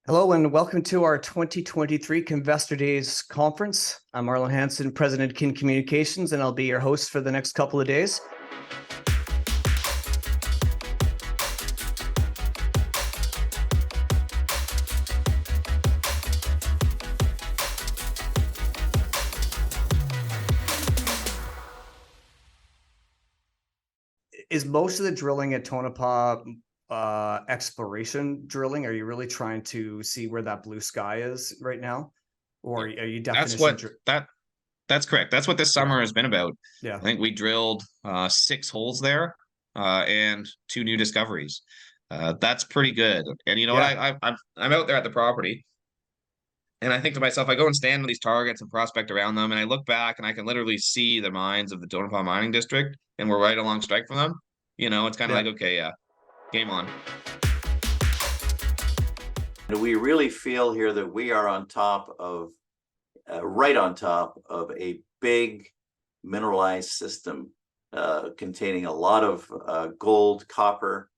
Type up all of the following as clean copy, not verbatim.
Hello and welcome to our 2023 Kinvestor Days conference. I'm Arlen Hansen, President of Kin Communications, and I'll be your host for the next couple of days. Is most of the drilling at Tonopah exploration drilling? Are you really trying to see where that blue sky is right now, or are you definition? That's correct. That's what this summer has been about. Yeah, I think we drilled 6 holes there and 2 new discoveries. That's pretty good. And you know what? I'm out there at the property, and I think to myself, I go and stand on these targets and prospect around them, and I look back and I can literally see the mines of the Tonopah Mining District, and we're right along strike from them. You know, it's kind of like, okay, yeah, game on. We really feel here that we are on top of, right on top of a big mineralized system containing a lot of gold, copper,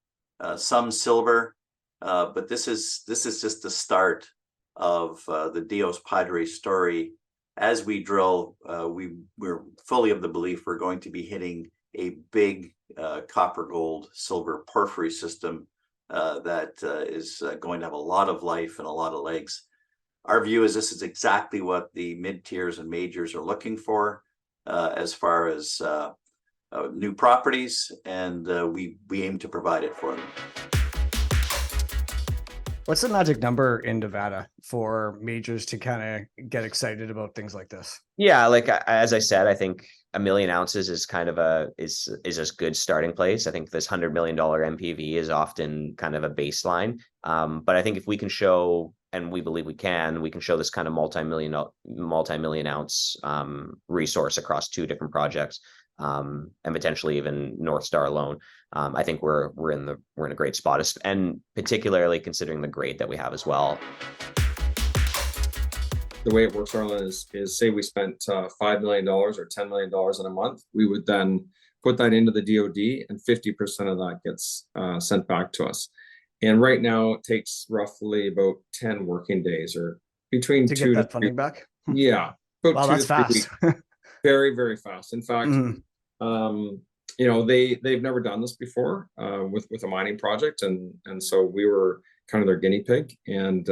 some silver, but this is just the start of the Dios Padres story. As we drill, we're fully of the belief we're going to be hitting a big copper, gold, silver porphyry system that is going to have a lot of life and a lot of legs. Our view is this is exactly what the mid-tiers and majors are looking for as far as new properties, and we aim to provide it for them. What's the magic number in Nevada for majors to kind of get excited about things like this? Yeah, like as I said, I think 1 million ounces is kind of is a good starting place. I think this $100 million NPV is often kind of a baseline. But I think if we can show, and we believe we can show this kind of multi-million ounce resource across 2 different projects, and potentially even North Star alone. I think we're in a great spot, and particularly considering the grade that we have as well. The way it works, Arlen, is say we spent $5 million or $10 million in a month, we would then put that into the DoD, and 50% of that gets sent back to us. And right now, it takes roughly about 10 working days, or between to 2 get to that funding back. Yeah, about wow, 2 that's to 3 fast. weeks. Very, very fast. In fact, you know, they've never done this before with a mining project, and so we were kind of their guinea pig, and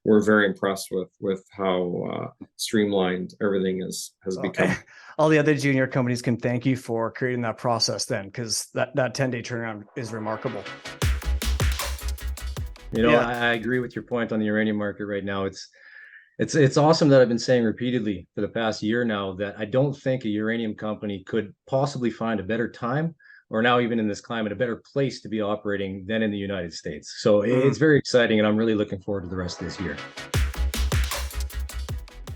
we're very impressed with how streamlined everything has become. All the other junior companies can thank you for creating that process then, because that 10-day turnaround is remarkable. You know, I agree with your point on the uranium market right now. It's awesome that I've been saying repeatedly for the past year now that I don't think a uranium company could possibly find a better time, or now even in this climate, a better place to be operating than in the United States. So it's very exciting, and I'm really looking forward to the rest of this year.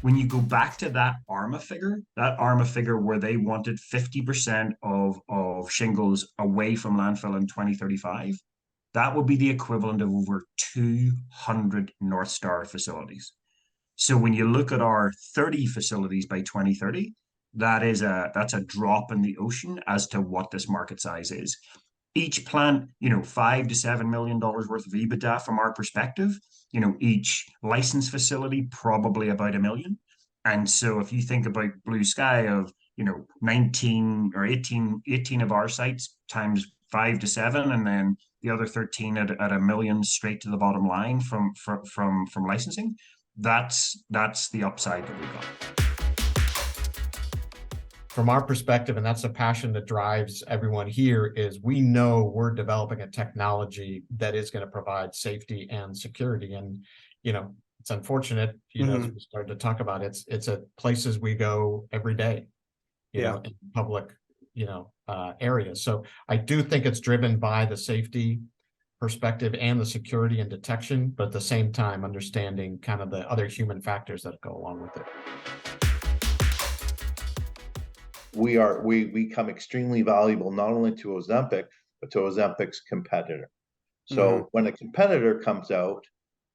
When you go back to that ARMA figure where they wanted 50% of shingles away from landfill in 2035, that would be the equivalent of over 200 North Star facilities. So when you look at our 30 facilities by 2030, that's a drop in the ocean as to what this market size is. Each plant, you know, $5 to $7 million worth of EBITDA from our perspective. You know, each licensed facility probably about $1 million. And so if you think about blue sky of, you know, 19 or 18 of our sites times 5 to 7, and then the other 13 at $1 million straight to the bottom line from licensing. That's the upside that we got. From our perspective, and that's a passion that drives everyone here, is we know we're developing a technology that is going to provide safety and security. And, you know, it's unfortunate, you know, as we started to talk about, it's at places we go every day, you know, in public, you know, areas. So I do think it's driven by the safety perspective and the security and detection, but at the same time, understanding kind of the other human factors that go along with it. We become extremely valuable, not only to Ozempic, but to Ozempic's competitor. So when a competitor comes out,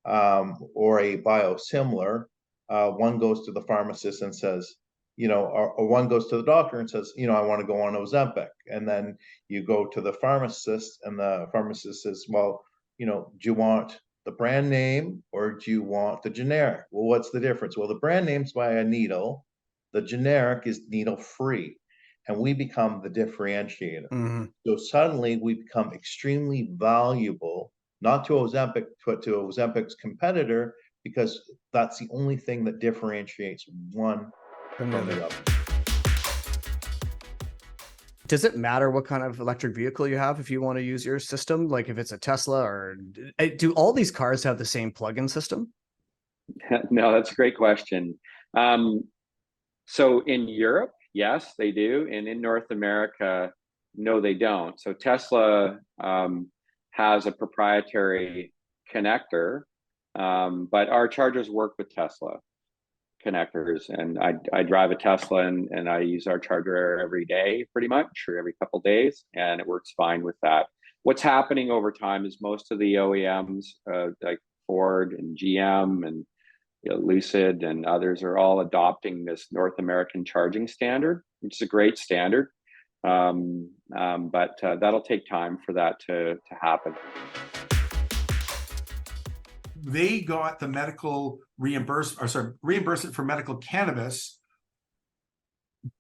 or a biosimilar, one goes to the pharmacist and says, you know, or one goes to the doctor and says, you know, I want to go on Ozempic. And then you go to the pharmacist, and the pharmacist says, well, you know, do you want the brand name or do you want the generic? Well, what's the difference? Well, the brand name's by a needle, the generic is needle free, and we become the differentiator. So suddenly we become extremely valuable, not to Ozempic, but to Ozempic's competitor, because that's the only thing that differentiates one from the other. Does it matter what kind of electric vehicle you have if you want to use your system? Like if it's a Tesla, or do all these cars have the same plug-in system? No, that's a great question. So in Europe, yes, they do. And in North America, no, they don't. So Tesla has a proprietary connector, but our chargers work with Tesla connectors, and I drive a Tesla and I use our charger every day, pretty much, or every couple of days, and it works fine with that. What's happening over time is most of the OEMs, like Ford and GM and Lucid and others, are all adopting this North American charging standard, which is a great standard, but that'll take time for that to happen. They got the medical reimbursement for medical cannabis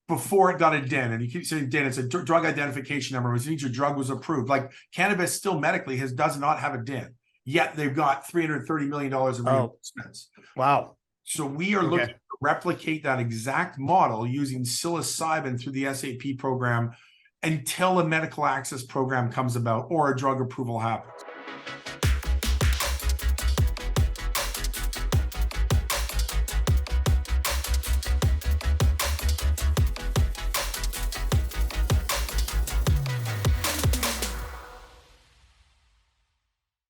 before it got a DIN. And you keep saying DIN, it's a drug identification number, which means your drug was approved. Like cannabis still medically does not have a DIN, yet they've got $330 million of reimbursements. Wow. So we are looking to replicate that exact model using psilocybin through the SAP program until a medical access program comes about or a drug approval happens.